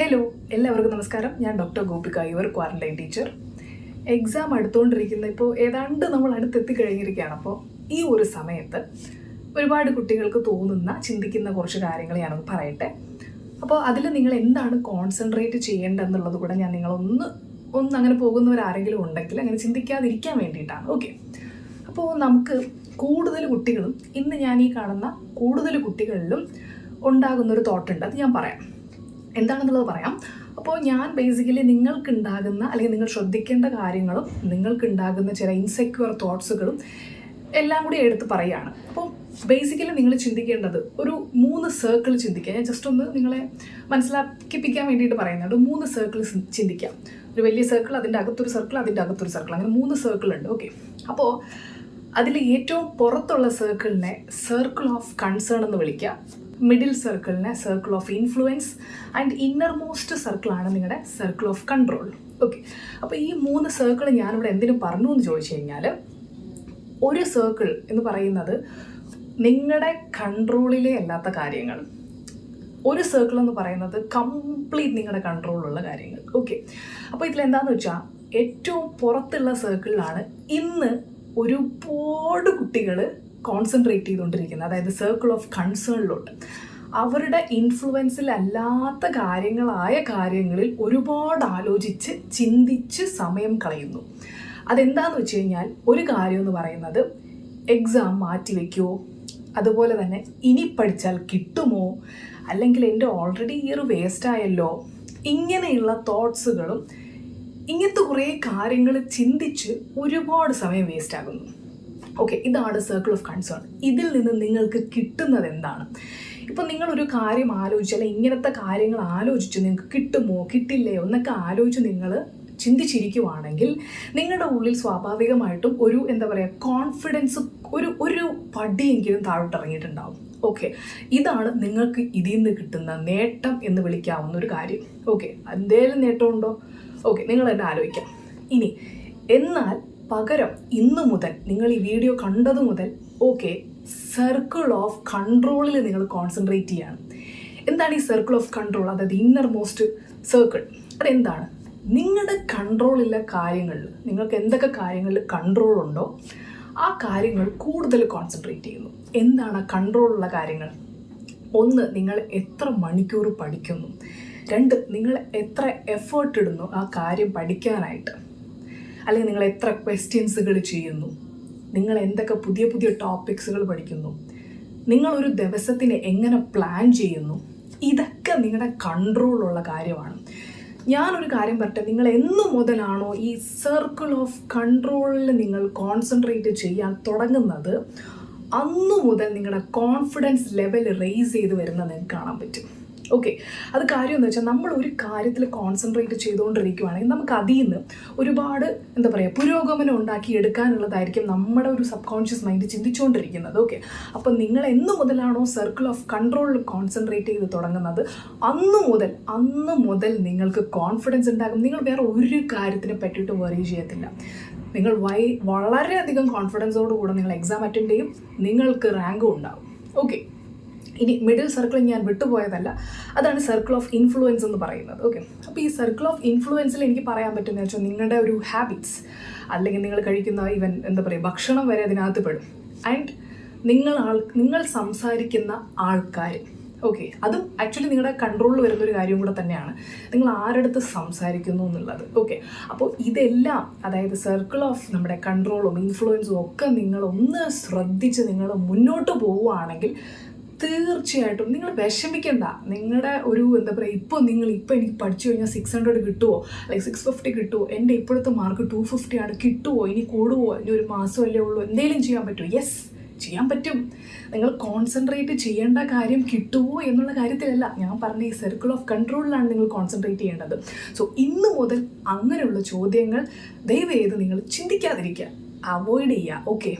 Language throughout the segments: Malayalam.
ഹലോ, എല്ലാവർക്കും നമസ്കാരം. ഞാൻ doctor Gopika, your quarantine teacher. Exam അടുത്തുകൊണ്ടിരിക്കുന്ന ഇപ്പോൾ ഏതാണ്ട് നമ്മൾ അടുത്തെത്തിക്കഴിഞ്ഞിരിക്കുകയാണ്. അപ്പോൾ ഈ ഒരു സമയത്ത് ഒരുപാട് കുട്ടികൾക്ക് തോന്നുന്ന, ചിന്തിക്കുന്ന കുറച്ച് കാര്യങ്ങൾ ഞാനൊന്ന് പറയട്ടെ. അപ്പോൾ അതിൽ നിങ്ങൾ എന്താണ് കോൺസെൻട്രേറ്റ് ചെയ്യേണ്ടതെന്നുള്ളത് കൂടെ ഞാൻ നിങ്ങളൊന്ന് അങ്ങനെ പോകുന്നവരാരെങ്കിലും ഉണ്ടെങ്കിൽ അങ്ങനെ ചിന്തിക്കാതിരിക്കാൻ വേണ്ടിയിട്ടാണ്. ഓക്കെ, അപ്പോൾ നമുക്ക് കൂടുതൽ കുട്ടികളും, ഇന്ന് ഞാൻ ഈ കാണുന്ന കൂടുതൽ കുട്ടികളിലും ഉണ്ടാകുന്നൊരു തോട്ടുണ്ട്. അത് ഞാൻ പറയാം, എന്താണെന്നുള്ളത് പറയാം. അപ്പോൾ ഞാൻ ബേസിക്കലി നിങ്ങൾക്കുണ്ടാകുന്ന അല്ലെങ്കിൽ നിങ്ങൾ ശ്രദ്ധിക്കേണ്ട കാര്യങ്ങളും നിങ്ങൾക്കുണ്ടാകുന്ന ചില ഇൻസെക്യൂർ തോട്ട്സുകളും എല്ലാം കൂടി എടുത്ത് പറയുകയാണ്. അപ്പോൾ ബേസിക്കലി നിങ്ങൾ ചിന്തിക്കേണ്ടത് ഒരു 3 സർക്കിൾ ചിന്തിക്കുക. ഞാൻ ജസ്റ്റ് ഒന്ന് നിങ്ങളെ മനസ്സിലാക്കിപ്പിക്കാൻ വേണ്ടിയിട്ട് പറയുന്നുണ്ട്. 3 സർക്കിൾ ചിന്തിക്കാം. ഒരു വലിയ സർക്കിൾ, അതിൻ്റെ അകത്തൊരു സർക്കിൾ, അതിൻ്റെ അകത്തൊരു സർക്കിൾ, അങ്ങനെ 3 സർക്കിൾ ഉണ്ട്. ഓക്കെ, അപ്പോൾ അതിൽ ഏറ്റവും പുറത്തുള്ള സർക്കിളിനെ സർക്കിൾ ഓഫ് കൺസേൺ എന്ന് വിളിക്കുക. മിഡിൽ സർക്കിളിനെ circle of influence and innermost സർക്കിളാണ് നിങ്ങളുടെ സർക്കിൾ ഓഫ് കൺട്രോൾ. ഓക്കെ, അപ്പോൾ ഈ 3 സർക്കിൾ ഞാനിവിടെ എന്തിനു പറഞ്ഞു എന്ന് ചോദിച്ചു കഴിഞ്ഞാൽ, ഒരു സർക്കിൾ എന്ന് പറയുന്നത് നിങ്ങളുടെ കൺട്രോളിലേ അല്ലാത്ത കാര്യങ്ങൾ, ഒരു സർക്കിൾ എന്ന് പറയുന്നത് കംപ്ലീറ്റ് നിങ്ങളുടെ കൺട്രോളിലുള്ള കാര്യങ്ങൾ. ഓക്കെ, അപ്പോൾ ഇതിലെന്താണെന്ന് വെച്ചാൽ ഏറ്റവും പുറത്തുള്ള സർക്കിളിലാണ് ഇന്ന് ഒരുപാട് കുട്ടികൾ കോൺസെൻട്രേറ്റ് ചെയ്തുകൊണ്ടിരിക്കുന്നത്. അതായത് സർക്കിൾ ഓഫ് കൺസേണിലോട്ട്, അവരുടെ ഇൻഫ്ലുവൻസിലല്ലാത്ത കാര്യങ്ങളിൽ ഒരുപാട് ആലോചിച്ച് ചിന്തിച്ച് സമയം കളയുന്നു. അതെന്താണെന്ന് വെച്ച് കഴിഞ്ഞാൽ, ഒരു കാര്യം എന്ന് പറയുന്നത് എക്സാം മാറ്റിവെക്കുമോ, അതുപോലെ തന്നെ ഇനി പഠിച്ചാൽ കിട്ടുമോ, അല്ലെങ്കിൽ എൻ്റെ ഓൾറെഡി ഇയർ വേസ്റ്റായല്ലോ, ഇങ്ങനെയുള്ള തോട്ട്സുകളും ഇങ്ങനത്തെ കുറേ കാര്യങ്ങൾ ചിന്തിച്ച് ഒരുപാട് സമയം വേസ്റ്റ് ആകുന്നു. ഓക്കെ, ഇതാണ് സർക്കിൾ ഓഫ് കൺസേൺ. ഇതിൽ നിന്ന് നിങ്ങൾക്ക് കിട്ടുന്നത് എന്താണ്? ഇപ്പം നിങ്ങളൊരു കാര്യം ആലോചിച്ചാൽ, ഇങ്ങനത്തെ കാര്യങ്ങൾ ആലോചിച്ച് നിങ്ങൾക്ക് കിട്ടുമോ കിട്ടില്ലയോ എന്നൊക്കെ ആലോചിച്ച് നിങ്ങൾ ചിന്തിച്ചിരിക്കുവാണെങ്കിൽ നിങ്ങളുടെ ഉള്ളിൽ സ്വാഭാവികമായിട്ടും ഒരു കോൺഫിഡൻസ് ഒരു പടിയെങ്കിലും താഴോട്ടിറങ്ങിയിട്ടുണ്ടാവും. ഓക്കെ, ഇതാണ് നിങ്ങൾക്ക് ഇതിൽ നിന്ന് കിട്ടുന്ന നേട്ടം എന്ന് വിളിക്കാവുന്ന ഒരു കാര്യം. ഓക്കെ, എന്തേലും നേട്ടമുണ്ടോ? ഓക്കെ, നിങ്ങൾ തന്നെ ആലോചിക്കാം. ഇനി എന്നാൽ പകരം ഇന്നു മുതൽ, നിങ്ങൾ ഈ വീഡിയോ കണ്ടത് മുതൽ ഓക്കെ, സർക്കിൾ ഓഫ് കൺട്രോളിൽ നിങ്ങൾ കോൺസെൻട്രേറ്റ് ചെയ്യണം. എന്താണ് ഈ സർക്കിൾ ഓഫ് കൺട്രോൾ? അതായത് ഇന്നർ മോസ്റ്റ് സർക്കിൾ. അതെന്താണ്? നിങ്ങളുടെ കൺട്രോളിലുള്ള കാര്യങ്ങളിൽ, നിങ്ങൾക്ക് എന്തൊക്കെ കാര്യങ്ങളിൽ കൺട്രോൾ ഉണ്ടോ ആ കാര്യങ്ങൾ കൂടുതൽ കോൺസെൻട്രേറ്റ് ചെയ്യുന്നു. എന്താണ് കൺട്രോളുള്ള കാര്യങ്ങൾ? 1, നിങ്ങൾ എത്ര മണിക്കൂർ പഠിക്കുന്നു. 2, നിങ്ങൾ എത്ര എഫേർട്ട് ഇടുന്നു ആ കാര്യം പഠിക്കാനായിട്ട്. അല്ലെങ്കിൽ നിങ്ങൾ എത്ര ക്വസ്റ്റ്യൻസുകൾ ചെയ്യുന്നു, നിങ്ങൾ എന്തൊക്കെ പുതിയ പുതിയ ടോപ്പിക്സുകൾ പഠിക്കുന്നു, നിങ്ങളൊരു ദിവസത്തിന് എങ്ങനെ പ്ലാൻ ചെയ്യുന്നു. ഇതൊക്കെ നിങ്ങളുടെ കൺട്രോളുള്ള കാര്യമാണ്. ഞാനൊരു കാര്യം പറയട്ടെ, നിങ്ങൾ എന്ന് മുതലാണോ ഈ സർക്കിൾ ഓഫ് കൺട്രോളിൽ നിങ്ങൾ കോൺസെൻട്രേറ്റ് ചെയ്യാൻ തുടങ്ങുന്നത്, അന്നു മുതൽ നിങ്ങളുടെ കോൺഫിഡൻസ് ലെവൽ റേസ് ചെയ്ത് വരുന്നത് നിങ്ങൾക്ക് കാണാൻ പറ്റും. ഓക്കെ, അത് കാര്യം എന്ന് വെച്ചാൽ, നമ്മൾ ഒരു കാര്യത്തിൽ കോൺസെൻട്രേറ്റ് ചെയ്തുകൊണ്ടിരിക്കുകയാണെങ്കിൽ നമുക്ക് അതിൽ നിന്ന് ഒരുപാട് പുരോഗമനം ഉണ്ടാക്കി എടുക്കാനുള്ളതായിരിക്കും നമ്മുടെ ഒരു സബ് കോൺഷ്യസ് മൈൻഡ് ചിന്തിച്ചുകൊണ്ടിരിക്കുന്നത്. ഓക്കെ, അപ്പം നിങ്ങൾ എന്ന് മുതലാണോ സർക്കിൾ ഓഫ് കൺട്രോളിൽ കോൺസെൻട്രേറ്റ് ചെയ്ത് തുടങ്ങുന്നത്, അന്ന് മുതൽ നിങ്ങൾക്ക് കോൺഫിഡൻസ് ഉണ്ടാകും. നിങ്ങൾ വേറെ ഒരു കാര്യത്തിനെ പറ്റിയിട്ട് വറി ചെയ്യത്തില്ല. നിങ്ങൾ വളരെയധികം കോൺഫിഡൻസോടുകൂടെ നിങ്ങൾ എക്സാം അറ്റൻഡ് ചെയ്യും, നിങ്ങൾക്ക് റാങ്കും ഉണ്ടാകും. ഓക്കെ, ഇനി മിഡിൽ സർക്കിൾ ഞാൻ വിട്ടുപോയതല്ല, അതാണ് സർക്കിൾ ഓഫ് ഇൻഫ്ലുവൻസ് എന്ന് പറയുന്നത്. ഓക്കെ, അപ്പോൾ ഈ സർക്കിൾ ഓഫ് ഇൻഫ്ലുവൻസിൽ എനിക്ക് പറയാൻ പറ്റുന്നത് വെച്ചാൽ, നിങ്ങളുടെ ഒരു ഹാബിറ്റ്സ്, അല്ലെങ്കിൽ നിങ്ങൾ കഴിക്കുന്ന ഭക്ഷണം വരെ അതിനകത്ത് പെടും. ആൻഡ് നിങ്ങൾ സംസാരിക്കുന്ന ആൾക്കാർ. ഓക്കെ, അതും ആക്ച്വലി നിങ്ങളുടെ കൺട്രോളിൽ വരുന്നൊരു കാര്യം കൂടെ തന്നെയാണ്, നിങ്ങൾ ആരടുത്ത് സംസാരിക്കുന്നു എന്നുള്ളത്. ഓക്കെ, അപ്പോൾ ഇതെല്ലാം, അതായത് സർക്കിൾ ഓഫ് നമ്മുടെ കൺട്രോളും ഇൻഫ്ലുവൻസും ഒക്കെ നിങ്ങളൊന്ന് ശ്രദ്ധിച്ച് നിങ്ങൾ മുന്നോട്ട് പോവുകയാണെങ്കിൽ തീർച്ചയായിട്ടും നിങ്ങൾ വിഷമിക്കണ്ട. നിങ്ങളുടെ ഒരു ഇപ്പോൾ എനിക്ക് പഠിച്ചു കഴിഞ്ഞാൽ 600 കിട്ടുമോ, അല്ലെങ്കിൽ 650 കിട്ടുമോ, എൻ്റെ ഇപ്പോഴത്തെ മാർക്ക് 250 ആണ്, കിട്ടുമോ, ഇനി കൂടുമോ, ഇനി ഒരു മാസമല്ലേ ഉള്ളൂ, എന്തെങ്കിലും ചെയ്യാൻ പറ്റുമോ? യെസ്, ചെയ്യാൻ പറ്റും. നിങ്ങൾ കോൺസെൻട്രേറ്റ് ചെയ്യേണ്ട കാര്യം കിട്ടുമോ എന്നുള്ള കാര്യത്തിലല്ല ഞാൻ പറഞ്ഞ, ഈ സർക്കിൾ ഓഫ് കൺട്രോളിലാണ് നിങ്ങൾ കോൺസെൻട്രേറ്റ് ചെയ്യേണ്ടത്. സോ ഇന്ന് മുതൽ അങ്ങനെയുള്ള ചോദ്യങ്ങൾ ദയവേത് നിങ്ങൾ ചിന്തിക്കാതിരിക്കുക, അവോയ്ഡ് ചെയ്യുക. ഓക്കെ,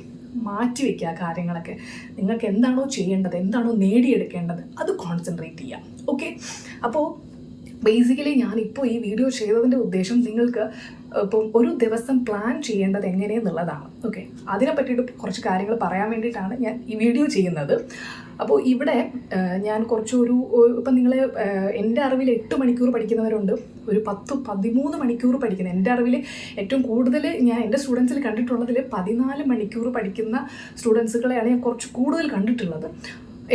മാറ്റിവെക്കുക കാര്യങ്ങളൊക്കെ. നിങ്ങൾക്ക് എന്താണോ ചെയ്യേണ്ടത്, എന്താണോ നേടിയെടുക്കേണ്ടത്, അത് കോൺസെൻട്രേറ്റ് ചെയ്യുക. ഓക്കെ, അപ്പോൾ ബേസിക്കലി ഞാനിപ്പോൾ ഈ വീഡിയോ ചെയ്തതിൻ്റെ ഉദ്ദേശം നിങ്ങൾക്ക് ഇപ്പം ഒരു ദിവസം പ്ലാൻ ചെയ്യേണ്ടത് എങ്ങനെയെന്നുള്ളതാണ്. ഓക്കെ, അതിനെ പറ്റിയിട്ട് കുറച്ച് കാര്യങ്ങൾ പറയാൻ വേണ്ടിയിട്ടാണ് ഞാൻ ഈ വീഡിയോ ചെയ്യുന്നത്. അപ്പോൾ ഇവിടെ ഞാൻ ഇപ്പം നിങ്ങൾ എൻ്റെ അറിവിൽ 8 മണിക്കൂർ പഠിക്കുന്നവരുണ്ട്, ഒരു 10-13 മണിക്കൂർ പഠിക്കുന്ന, എൻ്റെ അറിവിൽ ഏറ്റവും കൂടുതൽ ഞാൻ എൻ്റെ സ്റ്റുഡൻസിൽ കണ്ടിട്ടുള്ളതിൽ 14 മണിക്കൂർ പഠിക്കുന്ന സ്റ്റുഡൻസുകളെയാണ് ഞാൻ കുറച്ച് കൂടുതൽ കണ്ടിട്ടുള്ളത്,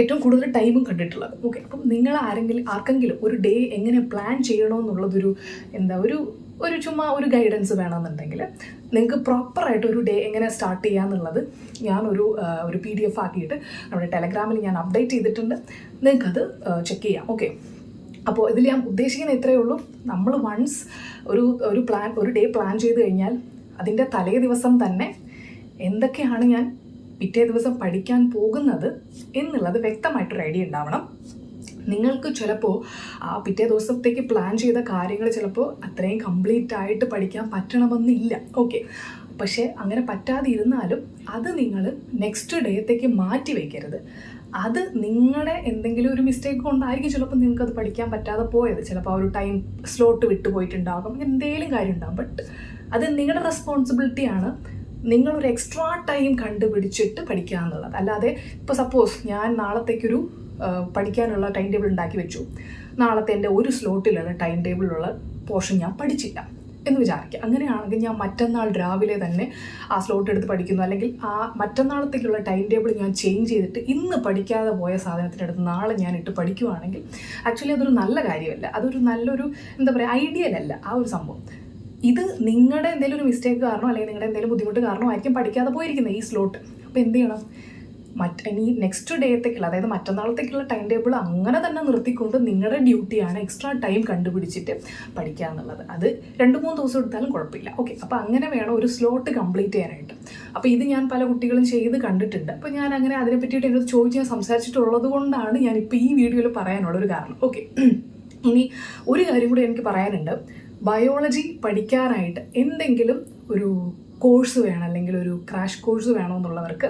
ഏറ്റവും കൂടുതൽ ടൈമും കണ്ടിട്ടുള്ളത്. ഓക്കെ, അപ്പം നിങ്ങൾ ആർക്കെങ്കിലും ഒരു ഡേ എങ്ങനെ പ്ലാൻ ചെയ്യണമെന്നുള്ളതൊരു ചുമ്മാ ഒരു ഗൈഡൻസ് വേണമെന്നുണ്ടെങ്കിൽ നിങ്ങൾക്ക് പ്രോപ്പറായിട്ട് ഒരു ഡേ എങ്ങനെ സ്റ്റാർട്ട് ചെയ്യാന്നുള്ളത് ഞാനൊരു PDF ആക്കിയിട്ട് നമ്മുടെ ടെലഗ്രാമിൽ ഞാൻ അപ്ഡേറ്റ് ചെയ്തിട്ടുണ്ട്, നിങ്ങൾക്കത് ചെക്ക് ചെയ്യാം. ഓക്കെ, അപ്പോൾ ഇതിൽ ഞാൻ ഉദ്ദേശിക്കുന്ന ഇത്രയേ ഉള്ളൂ. നമ്മൾ വൺസ് ഒരു ഡേ പ്ലാൻ ചെയ്ത് കഴിഞ്ഞാൽ അതിൻ്റെ തലേ ദിവസം തന്നെ എന്തൊക്കെയാണ് ഞാൻ പിറ്റേ ദിവസം പഠിക്കാൻ പോകുന്നത് എന്നുള്ളത് വ്യക്തമായിട്ടൊരു ഐഡിയ ഉണ്ടാവണം. നിങ്ങൾക്ക് ചിലപ്പോൾ ആ പിറ്റേ ദിവസത്തേക്ക് പ്ലാൻ ചെയ്ത കാര്യങ്ങൾ ചിലപ്പോൾ അത്രയും കംപ്ലീറ്റ് ആയിട്ട് പഠിക്കാൻ പറ്റണമെന്നില്ല. ഓക്കെ, പക്ഷേ അങ്ങനെ പറ്റാതെ ഇരുന്നാലും അത് നിങ്ങൾ നെക്സ്റ്റ് ഡേത്തേക്ക് മാറ്റി വയ്ക്കരുത്. അത് നിങ്ങളുടെ എന്തെങ്കിലും ഒരു മിസ്റ്റേക്ക് കൊണ്ടായിരിക്കും ചിലപ്പോൾ നിങ്ങൾക്ക് അത് പഠിക്കാൻ പറ്റാതെ പോയത്. ചിലപ്പോൾ ആ ഒരു ടൈം സ്ലോട്ട് വിട്ടുപോയിട്ടുണ്ടാകും, എന്തെങ്കിലും കാര്യം ഉണ്ടാകും. ബട്ട് അത് നിങ്ങളുടെ റെസ്പോൺസിബിലിറ്റിയാണ്. നിങ്ങളൊരു എക്സ്ട്രാ ടൈം കണ്ടുപിടിച്ചിട്ട് പഠിക്കുക എന്നുള്ളത്. അല്ലാതെ ഇപ്പോൾ സപ്പോസ് ഞാൻ നാളത്തേക്കൊരു പഠിക്കാനുള്ള ടൈം ടേബിൾ ഉണ്ടാക്കി വെച്ചു, നാളത്തെ എൻ്റെ ഒരു സ്ലോട്ടിലുള്ള ടൈം ടേബിളിലുള്ള പോർഷൻ ഞാൻ പഠിച്ചില്ല എന്ന് വിചാരിക്കുക. അങ്ങനെയാണെങ്കിൽ ഞാൻ മറ്റന്നാൾ രാവിലെ തന്നെ ആ സ്ലോട്ട് എടുത്ത് പഠിക്കുന്നു, അല്ലെങ്കിൽ ആ മറ്റന്നാളത്തേക്കുള്ള ടൈം ടേബിൾ ഞാൻ ചേഞ്ച് ചെയ്തിട്ട് ഇന്ന് പഠിക്കാതെ പോയ സാധനത്തിനടുത്ത് നാളെ ഞാൻ ഇട്ട് പഠിക്കുവാണെങ്കിൽ ആക്ച്വലി അതൊരു നല്ല കാര്യമല്ല, അതൊരു നല്ലൊരു ഐഡിയൽ അല്ല ആ ഒരു സംഭവം. ഇത് നിങ്ങളുടെ എന്തെങ്കിലും ഒരു മിസ്റ്റേക്ക് കാരണോ അല്ലെങ്കിൽ നിങ്ങളുടെ എന്തെങ്കിലും ബുദ്ധിമുട്ട് കാരണോ ആയിരിക്കും പഠിക്കാതെ പോയിരിക്കുന്നത് ഈ സ്ലോട്ട്. അപ്പോൾ എന്ത് ചെയ്യണം, ഇനി നെക്സ്റ്റ് ഡേത്തേക്കുള്ള, അതായത് മറ്റന്നാളത്തേക്കുള്ള ടൈം ടേബിൾ അങ്ങനെ തന്നെ നിർത്തിക്കൊണ്ട് നിങ്ങളുടെ ഡ്യൂട്ടിയാണ് എക്സ്ട്രാ ടൈം കണ്ടുപിടിച്ചിട്ട് പഠിക്കുക എന്നുള്ളത്. അത് 2-3 ദിവസം എടുത്താലും കുഴപ്പമില്ല. ഓക്കെ, അപ്പോൾ അങ്ങനെ വേണം ഒരു സ്ലോട്ട് കംപ്ലീറ്റ് ചെയ്യാനായിട്ട്. അപ്പോൾ ഇത് ഞാൻ പല കുട്ടികളും ചെയ്ത് കണ്ടിട്ടുണ്ട്. അപ്പോൾ ഞാൻ അങ്ങനെ അതിനെ പറ്റിയിട്ട് എന്നോട് ചോദിച്ച് ഞാൻ സംസാരിച്ചിട്ടുള്ളത് കൊണ്ടാണ് ഞാനിപ്പോൾ ഈ വീഡിയോയിൽ പറയാനുള്ളൊരു കാരണം. ഓക്കെ, ഇനി ഒരു കാര്യം കൂടി എനിക്ക് പറയാനുണ്ട്. ബയോളജി പഠിക്കാനായിട്ട് എന്തെങ്കിലും ഒരു കോഴ്സ് വേണം, അല്ലെങ്കിൽ ഒരു ക്രാഷ് കോഴ്സ് വേണമെന്നുള്ളവർക്ക്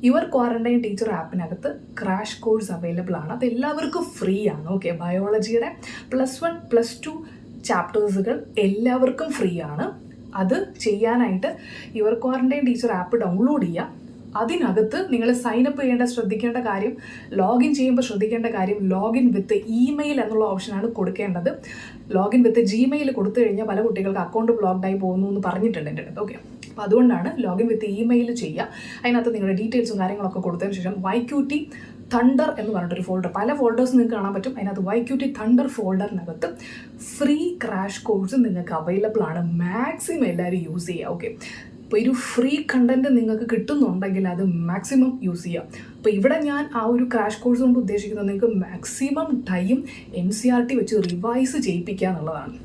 യുവർ ക്വാറന്റൈൻ ടീച്ചർ ആപ്പിനകത്ത് ക്രാഷ് കോഴ്സ് അവൈലബിൾ ആണ്. അത് എല്ലാവർക്കും ഫ്രീ ആണ്. ഓക്കെ, ബയോളജിയുടെ +1 +2 ചാപ്റ്റേഴ്സുകൾ എല്ലാവർക്കും ഫ്രീ ആണ്. അത് ചെയ്യാനായിട്ട് your quarantine teacher app download ചെയ്യുക. അതിനകത്ത് നിങ്ങൾ സൈനപ്പ് ശ്രദ്ധിക്കേണ്ട കാര്യം, ലോഗിൻ ചെയ്യുമ്പോൾ ശ്രദ്ധിക്കേണ്ട കാര്യം, ലോഗിൻ വിത്ത് ഇമെയിൽ എന്നുള്ള ഓപ്ഷനാണ് കൊടുക്കേണ്ടത്. ലോഗിൻ വിത്ത് Gmail കൊടുത്തു കഴിഞ്ഞാൽ പല കുട്ടികൾക്ക് അക്കൗണ്ട് ബ്ലോക്ക്ഡായി പോകുന്നു എന്ന് പറഞ്ഞിട്ടുണ്ട് എൻ്റെ അടുത്ത്. ഓക്കെ, അപ്പോൾ അതുകൊണ്ടാണ് ലോഗിൻ വിത്ത് ഇമെയിൽ ചെയ്യുക. അതിനകത്ത് നിങ്ങളുടെ ഡീറ്റെയിൽസും കാര്യങ്ങളൊക്കെ കൊടുത്തതിന് ശേഷം YQT Thunder എന്ന് പറഞ്ഞിട്ടൊരു ഫോൾഡർ, പല ഫോൾഡേഴ്സ് നിങ്ങൾക്ക് കാണാൻ പറ്റും. അതിനകത്ത് YQT Thunder ഫോൾഡറിനകത്ത് ഫ്രീ ക്രാഷ് കോഴ്സ് നിങ്ങൾക്ക് അവൈലബിൾ ആണ്. മാക്സിമം എല്ലാവരും യൂസ് ചെയ്യുക. ഓക്കെ, അപ്പോൾ ഒരു ഫ്രീ കണ്ടൻറ്റ് നിങ്ങൾക്ക് കിട്ടുന്നുണ്ടെങ്കിൽ അത് മാക്സിമം യൂസ് ചെയ്യുക. അപ്പോൾ ഇവിടെ ഞാൻ ആ ഒരു ക്രാഷ് കോഴ്സ് കൊണ്ട് ഉദ്ദേശിക്കുന്നത് നിങ്ങൾക്ക് മാക്സിമം ടൈം NCERT വെച്ച് റിവൈസ് ചെയ്യിപ്പിക്കുക എന്നുള്ളതാണ്.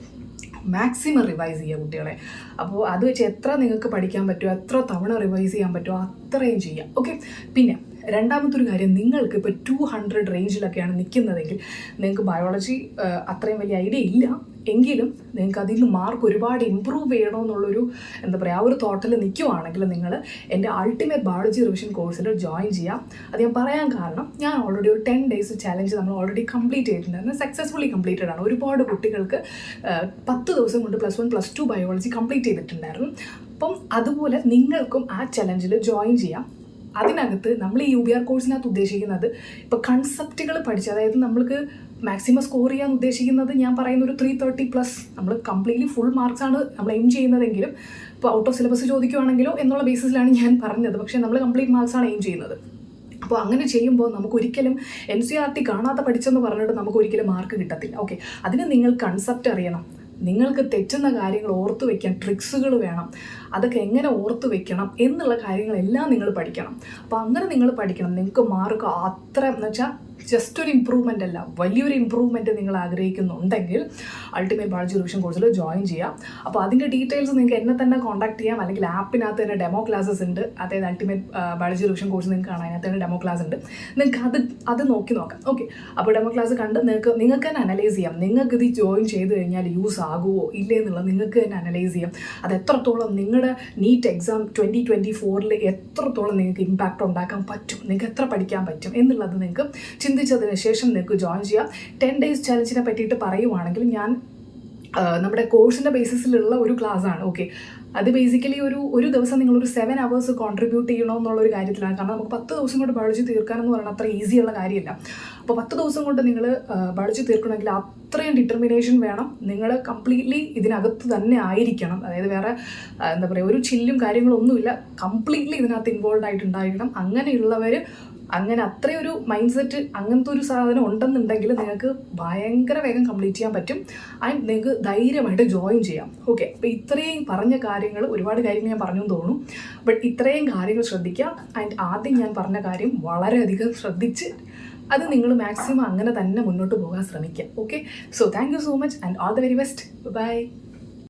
മാക്സിമം റിവൈസ് ചെയ്യുക കുട്ടികളെ. അപ്പോൾ അത് വെച്ച് എത്ര നിങ്ങൾക്ക് പഠിക്കാൻ പറ്റുമോ, എത്ര തവണ റിവൈസ് ചെയ്യാൻ പറ്റുമോ അത്രയും ചെയ്യാം. ഓക്കെ, പിന്നെ രണ്ടാമത്തൊരു കാര്യം, നിങ്ങൾക്ക് ഇപ്പോൾ 200 റേഞ്ചിലൊക്കെയാണ് നിൽക്കുന്നതെങ്കിൽ നിങ്ങൾക്ക് ബയോളജി അത്രയും വലിയ ഐഡിയ ഇല്ല എങ്കിലും നിങ്ങൾക്ക് അതിൽ നിന്ന് മാർക്ക് ഒരുപാട് ഇമ്പ്രൂവ് ചെയ്യണമെന്നുള്ളൊരു ആ ഒരു തോട്ടിൽ നിൽക്കുവാണെങ്കിൽ നിങ്ങൾ എൻ്റെ അൾട്ടിമേറ്റ് ബയോളജി റിവിഷൻ കോഴ്സിൽ ജോയിൻ ചെയ്യാം. അത് ഞാൻ പറയാൻ കാരണം, ഞാൻ ഓൾറെഡി ഒരു 10 days ചാലഞ്ച് നമ്മൾ ഓൾറെഡി കംപ്ലീറ്റ് ചെയ്തിട്ടുണ്ടായിരുന്നു. സക്സസ്ഫുള്ളി കംപ്ലീറ്റഡ് ആണ്. ഒരുപാട് കുട്ടികൾക്ക് 10 ദിവസം കൊണ്ട് +1 +2 ബയോളജി കംപ്ലീറ്റ് ചെയ്തിട്ടുണ്ടായിരുന്നു. അപ്പം അതുപോലെ നിങ്ങൾക്കും ആ ചലഞ്ചിൽ ജോയിൻ ചെയ്യാം. അതിനകത്ത് നമ്മൾ ഈ UBR കോഴ്സിനകത്ത് ഉദ്ദേശിക്കുന്നത് ഇപ്പോൾ കൺസെപ്റ്റുകൾ പഠിച്ച്, അതായത് നമ്മൾക്ക് മാക്സിമം സ്കോർ ചെയ്യാൻ ഉദ്ദേശിക്കുന്നത് ഞാൻ പറയുന്ന ഒരു 330+. നമ്മൾ കംപ്ലീറ്റ്ലി ഫുൾ മാർക്സാണ് നമ്മൾ എയിം ചെയ്യുന്നതെങ്കിലും, ഇപ്പോൾ ഔട്ട് ഓഫ് സിലബസ് ചോദിക്കുവാണെങ്കിലോ എന്നുള്ള ബേസിസിലാണ് ഞാൻ പറഞ്ഞത്. പക്ഷേ നമ്മൾ കംപ്ലീറ്റ് മാർക്സാണ് എയിം ചെയ്യുന്നത്. അപ്പോൾ അങ്ങനെ ചെയ്യുമ്പോൾ നമുക്കൊരിക്കലും NCERT കാണാതെ പഠിച്ചെന്ന് പറഞ്ഞിട്ട് നമുക്കൊരിക്കലും മാർക്ക് കിട്ടത്തില്ല. ഓക്കെ, അതിന് നിങ്ങൾ കൺസെപ്റ്റ് അറിയണം. നിങ്ങൾക്ക് തെറ്റുന്ന കാര്യങ്ങൾ ഓർത്തു വയ്ക്കാൻ ട്രിക്സുകൾ വേണം. അതൊക്കെ എങ്ങനെ ഓർത്തു വെക്കണം എന്നുള്ള കാര്യങ്ങളെല്ലാം നിങ്ങൾ പഠിക്കണം. അപ്പോൾ അങ്ങനെ നിങ്ങൾ പഠിക്കണം. നിങ്ങൾക്ക് മാർക്ക് അത്ര എന്ന് വെച്ചാൽ ജസ്റ്റ് ഒരു ഇമ്പ്രൂവ്മെൻ്റ് അല്ല, വലിയൊരു ഇമ്പ്രൂവ്മെൻറ്റ് നിങ്ങൾ ആഗ്രഹിക്കുന്നുണ്ടെങ്കിൽ അൾട്ടിമേറ്റ് ബയോളജി റിവിഷൻ കോഴ്സിൽ ജോയിൻ ചെയ്യാം. അപ്പോൾ അതിൻ്റെ ഡീറ്റെയിൽസ് നിങ്ങൾക്ക് എന്നെ തന്നെ കോൺടാക്ട് ചെയ്യാം, അല്ലെങ്കിൽ ആപ്പിനകത്ത് തന്നെ ഡെമോ ക്ലാസ്സസ് ഉണ്ട്. അതായത് അൾട്ടിമേറ്റ് ബയോളജി റിവിഷൻ കോഴ്സ് നിങ്ങൾക്ക് കാണാം, അതിനകത്ത് തന്നെ ഡെമോ ക്ലാസ് ഉണ്ട്. നിങ്ങൾക്ക് അത് നോക്കി നോക്കാം. ഓക്കെ, അപ്പോൾ ഡെമോ ക്ലാസ് കണ്ട് നിങ്ങൾക്ക് തന്നെ അനലൈസ് ചെയ്യാം. നിങ്ങൾക്ക് ഇത് ജോയിൻ ചെയ്ത് കഴിഞ്ഞാൽ യൂസ് ആകുമോ ഇല്ലേ എന്നുള്ളത് നിങ്ങൾക്ക് തന്നെ അനലൈസ് ചെയ്യാം. അത് എത്രത്തോളം നിങ്ങളുടെ നീറ്റ് എക്സാം 2024 എത്രത്തോളം നിങ്ങൾക്ക് ഇമ്പാക്റ്റ് ഉണ്ടാക്കാൻ പറ്റും, നിങ്ങൾക്ക് എത്ര പഠിക്കാൻ പറ്റും എന്നുള്ളത് നിങ്ങൾക്ക് ചിന്തിച്ചതിന് ശേഷം നിങ്ങൾക്ക് ജോയിൻ ചെയ്യാം. 10 days ചലഞ്ചിനെ പറ്റിയിട്ട് പറയുവാണെങ്കിൽ, ഞാൻ നമ്മുടെ കോഴ്സിൻ്റെ ബേസിസിലുള്ള ഒരു ക്ലാസ്സാണ്. ഓക്കെ, അത് ബേസിക്കലി ഒരു ദിവസം നിങ്ങളൊരു 7 hours കോൺട്രിബ്യൂട്ട് ചെയ്യണമെന്നുള്ളൊരു കാര്യത്തിലാണ്. കാരണം നമുക്ക് 10 ദിവസം കൊണ്ട് ബയോളജി തീർക്കാനെന്ന് പറയുന്നത് അത്ര ഈസിയുള്ള കാര്യമില്ല. അപ്പോൾ 10 ദിവസം കൊണ്ട് നിങ്ങൾ ബയോളജി തീർക്കണമെങ്കിൽ അത്രയും ഡിറ്റർമിനേഷൻ വേണം. നിങ്ങൾ കംപ്ലീറ്റ്ലി ഇതിനകത്ത് തന്നെ ആയിരിക്കണം. അതായത് വേറെ എന്താ പറയുക, ഒരു ചില്ലും കാര്യങ്ങളൊന്നുമില്ല, കംപ്ലീറ്റ്ലി ഇതിനകത്ത് ഇൻവോൾവ് ആയിട്ടുണ്ടായിരിക്കണം. അങ്ങനെയുള്ളവർ, അങ്ങനെ അത്രയൊരു മൈൻഡ് സെറ്റ്, അങ്ങനത്തെ ഒരു സാധനം ഉണ്ടെന്നുണ്ടെങ്കിൽ നിങ്ങൾക്ക് ഭയങ്കര വേഗം കംപ്ലീറ്റ് ചെയ്യാൻ പറ്റും. ആൻഡ് നിങ്ങൾക്ക് ധൈര്യമായിട്ട് ജോയിൻ ചെയ്യാം. ഓക്കെ, അപ്പോൾ ഇത്രയും പറഞ്ഞ കാര്യങ്ങൾ, ഒരുപാട് കാര്യങ്ങൾ ഞാൻ പറഞ്ഞു തോന്നുന്നു, ബട്ട് ഇത്രയും കാര്യങ്ങൾ ശ്രദ്ധിക്കുക. ആൻഡ് ആദ്യം ഞാൻ പറഞ്ഞ കാര്യം വളരെയധികം ശ്രദ്ധിച്ച് അത് നിങ്ങൾ മാക്സിമം അങ്ങനെ തന്നെ മുന്നോട്ട് പോകാൻ ശ്രമിക്കുക. Okay, so thank you so much and all the very best. By.